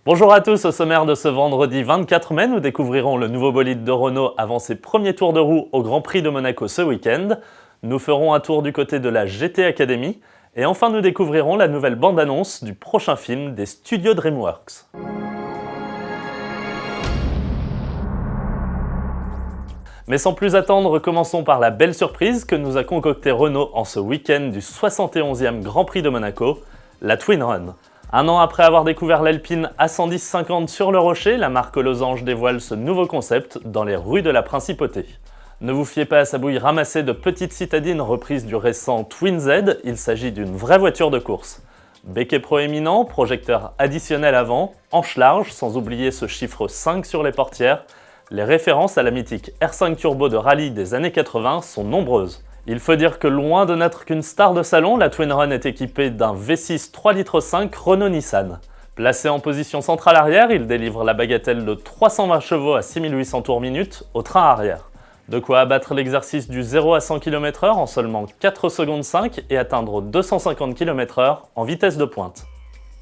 Bonjour à tous, au sommaire de ce vendredi 24 mai, nous découvrirons le nouveau bolide de Renault avant ses premiers tours de roue au Grand Prix de Monaco ce week-end. Nous ferons un tour du côté de la GT Academy. Et enfin, nous découvrirons la nouvelle bande-annonce du prochain film des studios DreamWorks. Mais sans plus attendre, commençons par la belle surprise que nous a concocté Renault en ce week-end du 71e Grand Prix de Monaco, la Twin Run. Un an après avoir découvert l'Alpine A110-50 sur le rocher, la marque Losange dévoile ce nouveau concept dans les rues de la Principauté. Ne vous fiez pas à sa bouille ramassée de petites citadines reprises du récent Twin Z, il s'agit d'une vraie voiture de course. Becquet proéminent, projecteur additionnel avant, hanche large, sans oublier ce chiffre 5 sur les portières, les références à la mythique R5 Turbo de rallye des années 80 sont nombreuses. Il faut dire que loin de n'être qu'une star de salon, la Twin Run est équipée d'un V6 3,5 litres Renault-Nissan. Placé en position centrale arrière, il délivre la bagatelle de 320 chevaux à 6800 tours minute au train arrière. De quoi abattre l'exercice du 0 à 100 km/h en seulement 4 secondes 5 et atteindre 250 km/h en vitesse de pointe.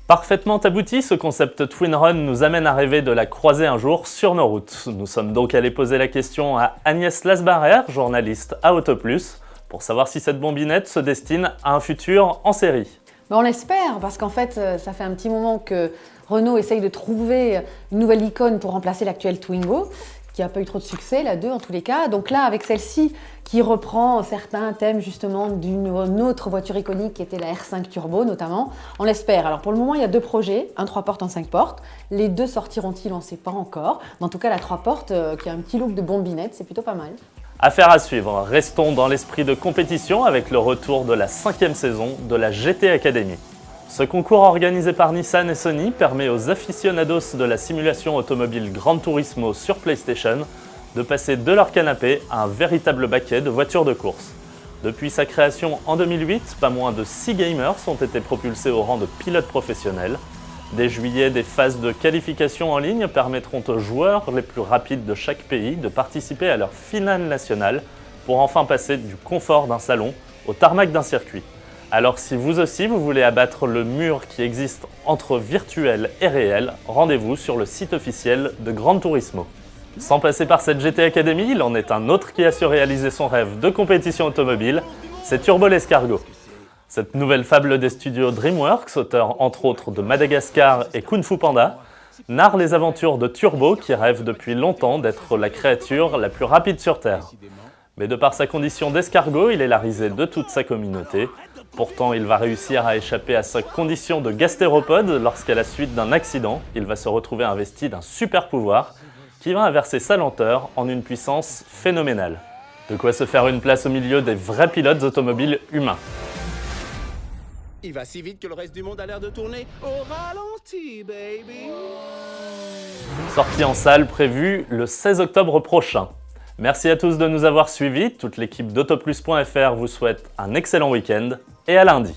Parfaitement abouti, ce concept Twin Run nous amène à rêver de la croiser un jour sur nos routes. Nous sommes donc allés poser la question à Agnès Lasbarère, journaliste à Autoplus, pour savoir si cette bombinette se destine à un futur en série. On l'espère, parce qu'en fait, ça fait un petit moment que Renault essaye de trouver une nouvelle icône pour remplacer l'actuelle Twingo, qui n'a pas eu trop de succès, la 2 en tous les cas. Donc là, avec celle-ci, qui reprend certains thèmes justement d'une autre voiture iconique qui était la R5 Turbo notamment, on l'espère. Alors pour le moment, il y a 2 projets, un 3 portes, un 5 portes. Les 2 sortiront-ils, on ne sait pas encore. Mais en tout cas, la 3 portes, qui a un petit look de bombinette, c'est plutôt pas mal. Affaire à suivre, restons dans l'esprit de compétition avec le retour de la 5e saison de la GT Academy. Ce concours organisé par Nissan et Sony permet aux aficionados de la simulation automobile Gran Turismo sur PlayStation de passer de leur canapé à un véritable baquet de voitures de course. Depuis sa création en 2008, pas moins de 6 gamers ont été propulsés au rang de pilotes professionnels. Dès juillet, des phases de qualification en ligne permettront aux joueurs les plus rapides de chaque pays de participer à leur finale nationale pour enfin passer du confort d'un salon au tarmac d'un circuit. Alors si vous aussi vous voulez abattre le mur qui existe entre virtuel et réel, rendez-vous sur le site officiel de Gran Turismo. Sans passer par cette GT Academy, il en est un autre qui a su réaliser son rêve de compétition automobile, c'est Turbo l'Escargot. Cette nouvelle fable des studios DreamWorks, auteur entre autres de Madagascar et Kung Fu Panda, narre les aventures de Turbo qui rêve depuis longtemps d'être la créature la plus rapide sur Terre. Mais de par sa condition d'escargot, il est la risée de toute sa communauté. Pourtant, il va réussir à échapper à sa condition de gastéropode lorsqu'à la suite d'un accident, il va se retrouver investi d'un super pouvoir qui va inverser sa lenteur en une puissance phénoménale. De quoi se faire une place au milieu des vrais pilotes automobiles humains. Il va si vite que le reste du monde a l'air de tourner au ralenti, baby. Sortie en salle prévue le 16 octobre prochain. Merci à tous de nous avoir suivis. Toute l'équipe d'Autoplus.fr vous souhaite un excellent week-end et à lundi.